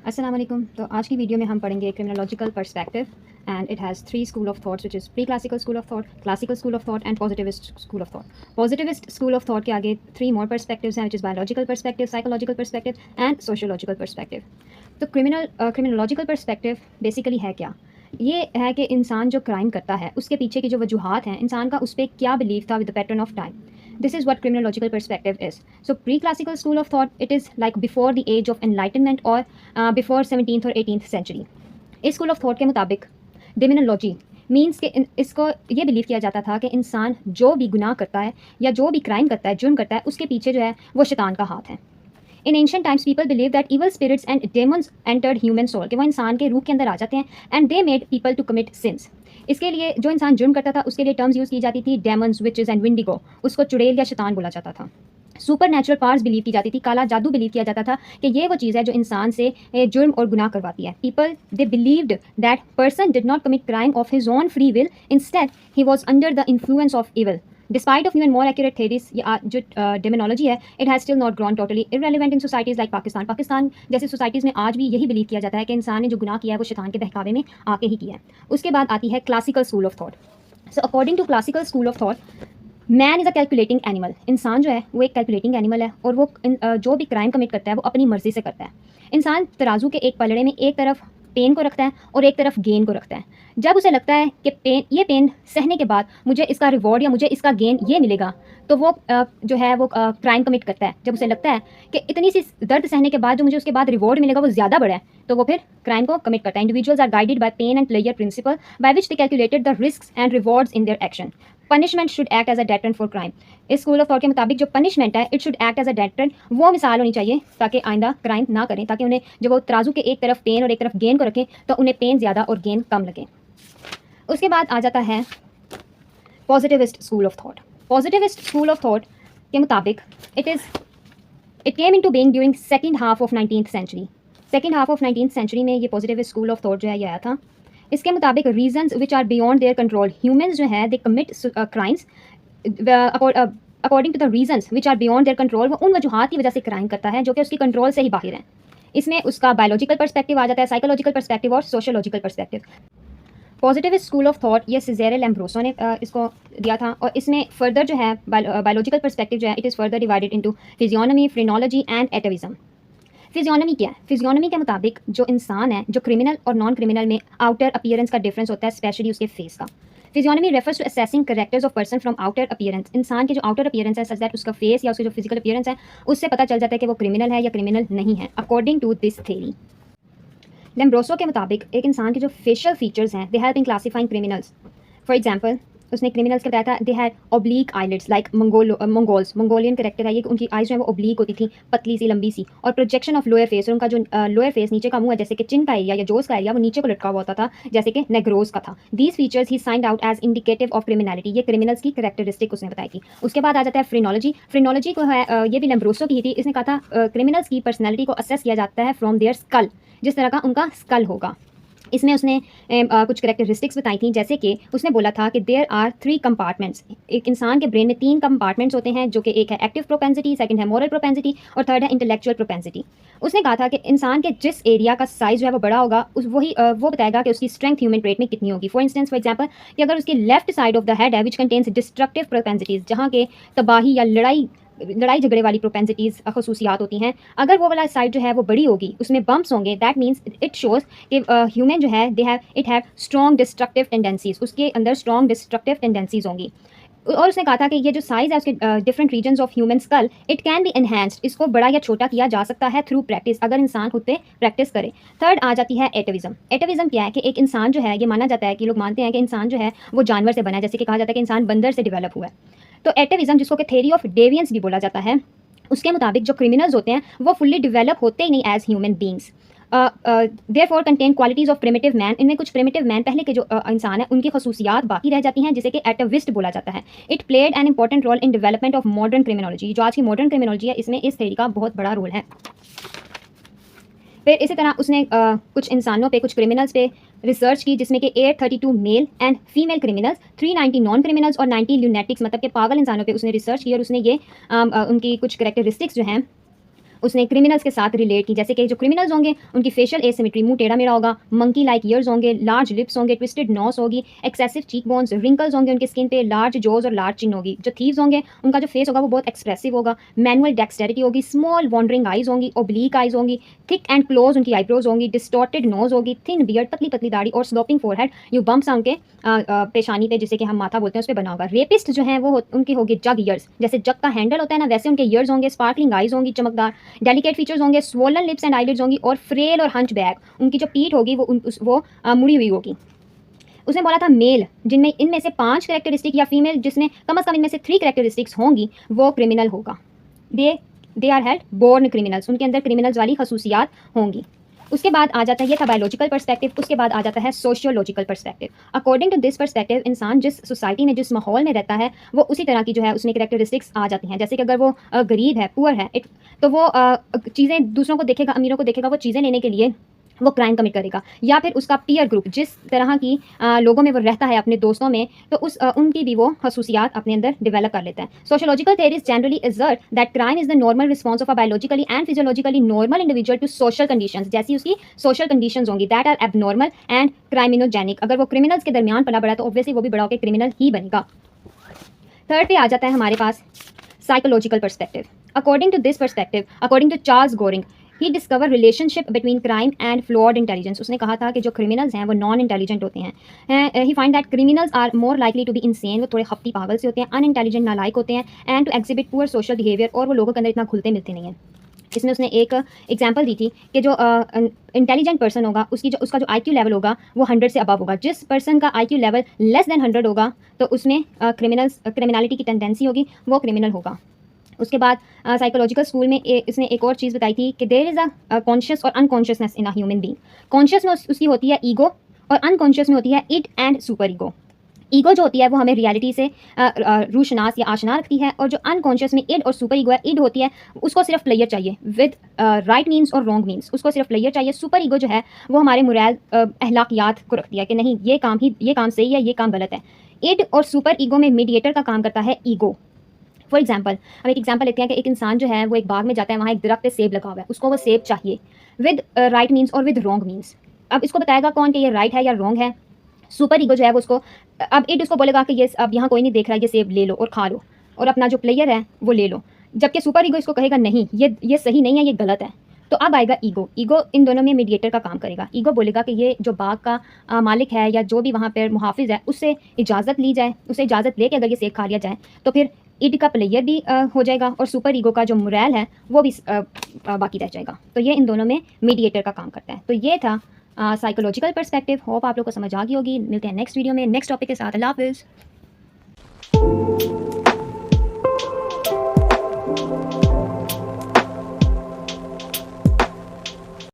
अस्सलाम वालेकुम। तो आज की वीडियो में हम पढ़ेंगे criminological perspective and it has three school of thoughts which is pre classical school of thought, classical school of thought and positivist school of thought. Positivist school of thought के आगे थ्री मोर पर्सपेक्टिव्स हैं which is biological perspective, psychological perspective and sociological perspective. तो criminological perspective basically है क्या? ये है कि इंसान जो क्राइम करता है उसके पीछे की जो वजूहात हैं, इंसान का उस पर क्या बिलीव था with the pattern of time. This is what criminological perspective is. So pre-classical school of thought, it is like before the age of enlightenment or before 17th or 18th century. इस school of thought के मुताबिक डिमिनोलॉजी means कि इसको ये believe किया जाता था कि इंसान जो भी गुनाह करता है या जो भी क्राइम करता है, जुर्म करता है, उसके पीछे जो है वो शैतान का हाथ है। In ancient times people believe that evil spirits and demons entered human soul, कि वो इंसान के रूह के अंदर आ जाते हैं and they made people to commit sins. इसके लिए जो इंसान जुर्म करता था उसके लिए टर्म्स यूज़ की जाती थी, डेमन्स, विचेस एंड विंडिगो, उसको चुड़ैल या शैतान बोला जाता था। सुपर नेचुरल पावर्स बिलीव की जाती थी, काला जादू बिलीव किया जाता था कि ये वो चीज़ है जो इंसान से जुर्म और गुनाह करवाती है। People they believed that person did not commit crime of his own free will, instead he was under the influence of evil. Despite of even more accurate theories, जो डेमोनोलॉजी है, it has still not grown totally irrelevant in societies like Pakistan. Pakistan जैसी societies में आज भी यही believe किया जाता है कि इंसान ने जो गुनाह किया है वो शैतान के बहकावे में आके ही किया है। उसके बाद आती है classical school of thought. So according to classical school of thought, man is a calculating animal. इंसान जो है वो एक कैलकुलेटिंग एनिमल है और वो जो भी क्राइम कमिट करता है वो अपनी मर्जी से करता है। इंसान तराजू के एक पलड़े में एक तरफ पेन को रखता है और एक तरफ गेन को रखता है। जब उसे लगता है कि ये पेन सहने के बाद मुझे इसका रिवॉर्ड या मुझे इसका गेन ये मिलेगा, तो वो जो है वो क्राइम कमिट करता है। जब उसे लगता है कि इतनी सी दर्द सहने के बाद जो मुझे उसके बाद रिवॉर्ड मिलेगा वो ज़्यादा बड़ा है, तो वो फिर क्राइम को कमिट करता है। Individuals are guided by pain and pleasure principle by which they calculated the risks and rewards in their action. Punishment should act as a deterrent for crime. इस स्कूल ऑफ थॉट के मुताबिक जो punishment है it should act as a deterrent, वो मिसाल होनी चाहिए ताकि आइंदा क्राइम ना करें, ताकि उन्हें जब वो तराजू के एक तरफ पेन और एक तरफ गेन को रखें तो उन्हें पेन ज़्यादा और गेन कम लगे। उसके बाद आ जाता है positivist school of thought. Positivist school of thought के मुताबिक it came into being during second half of 19th century. Second half of 19th century में ये पॉजिटिविस्ट स्कूल ऑफ थॉट जो है ये आया था। इसके मुताबिक reasons which are beyond their control, humans जो है they commit crimes according to the reasons which are beyond their control. वो उन वजूहात की वजह से क्राइम करता है जो कि उसकी कंट्रोल से ही बाहर है। इसमें उसका बायोलॉजिकल पर्सपेक्टिव आ जाता है, साइकोलॉजिकल पर्सपेक्टिव और sociological perspective. Positivist school of thought ये सिज़ेरे लैम्ब्रोसो ने इसको दिया था और इसमें फर्दर जो है बायोलॉजिकल पर्सपेक्टिव जो है it is further divided into physiognomy, phrenology and atavism. Physiognomy क्या है? फिजियोनॉमी के मुताबिक जो इंसान है, जो क्रिमिनल और नॉन क्रिमिनल में आउटर अपीयरेंस का डिफरेंस होता है, स्पेशली उसके फेस का। Physiognomy refers to assessing characters of person from outer appearance. इंसान के जो आउटर अपीयरेंस है सच दैट उसका फेस या उसके जो फिजिकल अपीयरेंस है उससे पता चल जाता है कि वो क्रिमिनल है या क्रिमिनल नहीं है, अकॉर्डिंग टू दिस थेरी। लैम्ब्रोसो के मुताबिक एक इंसान के जो फेशियल फीचर्स हैं they help in classifying criminals. For example उसने क्रिमिनल्स के बताया था they had oblique eyelids like Mongolian character है ये कि उनकी आइज जो है वो ऑब्लीक होती थी, पतली सी लंबी सी, और प्रोजेक्शन ऑफ लोअर फेस, और उनका जो लोअर फेस नीचे का मुंह है जैसे कि चिन का एरिया या जोस का एरिया वो नीचे को लटका हुआ होता था जैसे कि नेग्रोज का था। दीज फीचर्स ही singled out as indicative of criminality. ये क्रिमिनल्स की कैरेक्टरिस्टिक उसने बताई थी। उसके बाद आ जाता है फ्रेनोलॉजी। फ्रेनोलॉजी को है ये भी लैम्ब्रोसो की ही थी। इसने कहा था क्रिमिनल्स की पर्सनैलिटी को असेस किया जाता है फ्रॉम देयर स्कल, जिस तरह का उनका स्कल होगा। इसमें उसने कुछ करेक्टरिस्टिक्स बताई थी, जैसे कि उसने बोला था कि देयर आर 3 कंपार्टमेंट्स। एक इंसान के ब्रेन में 3 कंपार्टमेंट्स होते हैं, जो कि एक है एक्टिव प्रोपेंसिटी, सेकंड है मोरल प्रोपेंसिटी और थर्ड है इंटेलेक्चुअल प्रोपेंसिटी। उसने कहा था कि इंसान के जिस एरिया का साइज जो है वो बड़ा होगा वो बताएगा कि उसकी स्ट्रेंथ ह्यूमन ट्रेट में कितनी होगी। फॉर एग्जाम्पल कि अगर उसकी left side of the head है विच कंटेन्स डिस्ट्रक्टिव प्रोपेंसिटीज़, जहाँ के तबाही या लड़ाई झगड़े वाली प्रोपेंसिटीज़ खसूसियात होती हैं, अगर वो वाला साइड जो है वो बड़ी होगी, उसमें बम्प्स होंगे, दैट मीन्स इट शोज़ कि ह्यूमन जो है it have strong destructive tendencies, उसके अंदर स्ट्रॉन्ग डिस्ट्रक्टिव टेंडेंसीज होंगी। और उसने कहा था कि ये जो साइज़ है उसके different regions of human skull it can be enhanced, इसको बड़ा या छोटा किया जा सकता है थ्रू प्रैक्टिस, अगर इंसान खुद पे प्रैक्टिस करे। थर्ड आ जाती है एटाविज्म। एटाविज्म क्या है कि एक इंसान जो है, ये माना जाता है कि लोग मानते हैं कि इंसान जो है वो जानवर से बना है, जैसे कि कहा जाता है कि इंसान बंदर से डेवलप हुआ है। तो एटाविज्म, जिसको कि थ्योरी ऑफ डेविएंस भी बोला जाता है, उसके मुताबिक जो क्रिमिनल्स होते हैं वो फुल्ली डेवलप होते ही नहीं as human beings. Therefore contain qualities of primitive man. इनमें कुछ प्रिमिटिव मैन पहले के जो इंसान है उनकी खसूसियात बाकी रह जाती हैं, जिसे कि एटाविस्ट बोला जाता है। It played an important role in development of modern criminology. जो आज की मॉडर्न क्रिमिनोलॉजी है इसमें इस थ्योरी का बहुत बड़ा रोल है। फिर इसी तरह उसने कुछ इंसानों पे, कुछ क्रिमिनल्स पे रिसर्च की, जिसमें कि 832 male and female criminals, 390 non criminals और 90 ल्यूनेटिक्स, मतलब कि पागल इंसानों पे उसने रिसर्च की और उसने ये उनकी कुछ करेक्टरिस्टिक्स जो हैं उसने क्रिमिनल्स के साथ रिलेट की, जैसे कि जो क्रिमिनल्स होंगे उनकी फेशियल एसिमेट्री, मुंह टेढ़ा मेढ़ा होगा, मंकी लाइक ईयर्स होंगे, लार्ज लिप्स होंगे, ट्विस्टेड नोज होगी, एक्सेसिव चीक बोन्स, रिंकल्स होंगे उनकी स्किन पे, लार्ज जोज और लार्ज चिन होगी। जो थीव्स होंगे उनका जो फेस होगा वो बहुत एक्सप्रेसिव होगा, मैनुअल डेक्सटेरिटी होगी, स्मॉल वॉन्डरिंग आइज होंगी, ओब्लीक आइज होंगी, थिक एंड क्लोज उनकी आईब्रोज होंगी, डिस्टॉर्टेड नोज होगी, थिन बियर्ड पतली पतली दाढ़ी और स्लोपिंग फोरहेड, यू बम्प्स उनके पेशानी पे जिसे कि हम माथा बोलते हैं उस पर बना होगा। रेपिस्ट जो है वो उनके होंगे जग ईयर्स, जैसे जग का हैंडल होता है ना वैसे उनके ईयर्स होंगे, स्पार्कलिंग आइज होंगी चमकदार, डेलिकेट फीचर्स होंगे, स्वोलन लिप्स एंड आईलिड्स होंगी और फ्रेल और हंच बैग, उनकी जो पीठ होगी वो मुड़ी हुई होगी। उसने बोला था मेल जिनमें इनमें से 5 कैरेक्टरिस्टिक या फीमेल जिसमें कम से कम इनमें से 3 कैरेक्टरिस्टिक्स होंगी वो क्रिमिनल होगा। They are held born criminals, उनके अंदर क्रिमिनल्स वाली खसूसियात होंगी। उसके बाद आ जाता है, ये था बायोलॉजिकल पर्सपेक्टिव। उसके बाद आ जाता है sociological perspective. According to this perspective इंसान जिस सोसाइटी में जिस माहौल में रहता है वो उसी तरह की जो है उसमें कैरेक्टरिस्टिक्स आ जाती हैं। जैसे कि अगर वो गरीब है, पुअर है, तो वो चीज़ें दूसरों को देखेगा, अमीरों को देखेगा, वो चीज़ें लेने के लिए वो क्राइम कमिट करेगा। या फिर उसका पीयर ग्रुप जिस तरह की लोगों में वो रहता है अपने दोस्तों में, तो उनकी भी वो खसूसियात अपने अंदर डेवलप कर लेता है। Sociological theories generally assert that crime is the normal response of a biologically and physiologically normal individual to social conditions, जैसी उसकी सोशल कंडीशंस होंगी that are abnormal and criminogenic. अगर वो क्रिमिनल्स के दरमियान पला बड़ा तो ऑब्वियसली वो भी बड़ा होकर क्रिमिनल ही बनेगा। थर्ड पे आ जाता है हमारे पास psychological perspective. According to this perspective, according to Charles Goring, he discover relationship between crime and flawed intelligence. उसने कहा था कि जो क्रिमिनल्स हैं वो नॉन इंटेलिजेंट होते हैं। He find that criminals are more likely to be insane, वो थोड़े खप्ती पागल से होते हैं, अनइंटेलिजेंट नालायक होते हैं, and to exhibit poor social behaviour, और वो लोगों के अंदर इतना घुलते मिलते नहीं हैं। इसमें उसने एक एग्जांपल दी थी कि जो इंटेलिजेंट पर्सन होगा उसका जो IQ लेवल होगा वो 100 से अबव होगा। जिस पर्सन का IQ लेवल लेस देन 100 होगा तो उसमें क्रिमिनलिटी की टेंडेंसी होगी, वो क्रिमिनल होगा। उसके बाद साइकोलॉजिकल स्कूल में इसने एक और चीज़ बताई थी कि देयर इज़ अ कॉन्शियस और unconsciousness in a human being. Conscious में उसकी होती है ईगो और अनकॉन्शियस में होती है id and super ego. Ego जो होती है वो हमें रियलिटी से रूशनास या आशना रखती है, और जो अनकॉन्शियस में इड और सुपर ईगो है, इड होती है उसको सिर्फ प्लेयर चाहिए विद राइट मीन्स और रॉन्ग मीन्स, उसको सिर्फ प्लेयर चाहिए। सुपर ईगो जो है वो हमारे मोरल अहलाकियात को रखती है कि नहीं ये काम सही है, ये काम गलत है। इड और सुपर ईगो में मीडिएटर का काम करता है ईगो। फॉर एग्जाम्पल, हम एक एग्जाम्पल लेते हैं कि एक इंसान जो है वो एक बाग में जाता है, वहाँ एक दरख्त पे सेब लगा हुआ है, उसको वो सेब चाहिए विद राइट मीन्स और विद रॉन्ग मीन्स। अब इसको बताएगा कौन कि ये राइट है या रॉन्ग है? सुपर ईगो जो है वो उसको, अब इट उसको बोलेगा कि ये अब यहाँ कोई नहीं देख रहा है, ये सेब ले लो और खा लो, और अपना जो प्लेयर है वो ले लो। जबकि सुपर ईगो इसको कहेगा नहीं ये सही नहीं है, ये गलत है। तो अब आएगा ईगो। ईगो इन दोनों में मीडिएटर का काम करेगा। ईगो बोलेगा कि ये जो बाग का मालिक है या जो भी वहाँ पर मुहाफिज है उससे इजाज़त ली जाए, उससे इजाज़त लेके अगर ये सेब खा लिया जाए तो फिर इड का प्लेयर भी हो जाएगा और सुपर ईगो का जो मोरल है वो भी बाकी रह जाएगा। तो ये इन दोनों में मीडिएटर का काम करता है। तो ये था साइकोलॉजिकल पर्सपेक्टिव। होप आप लोग को समझ आ गई होगी। मिलते हैं नेक्स्ट वीडियो में नेक्स्ट टॉपिक के साथ। अल्लाह हाफिज़।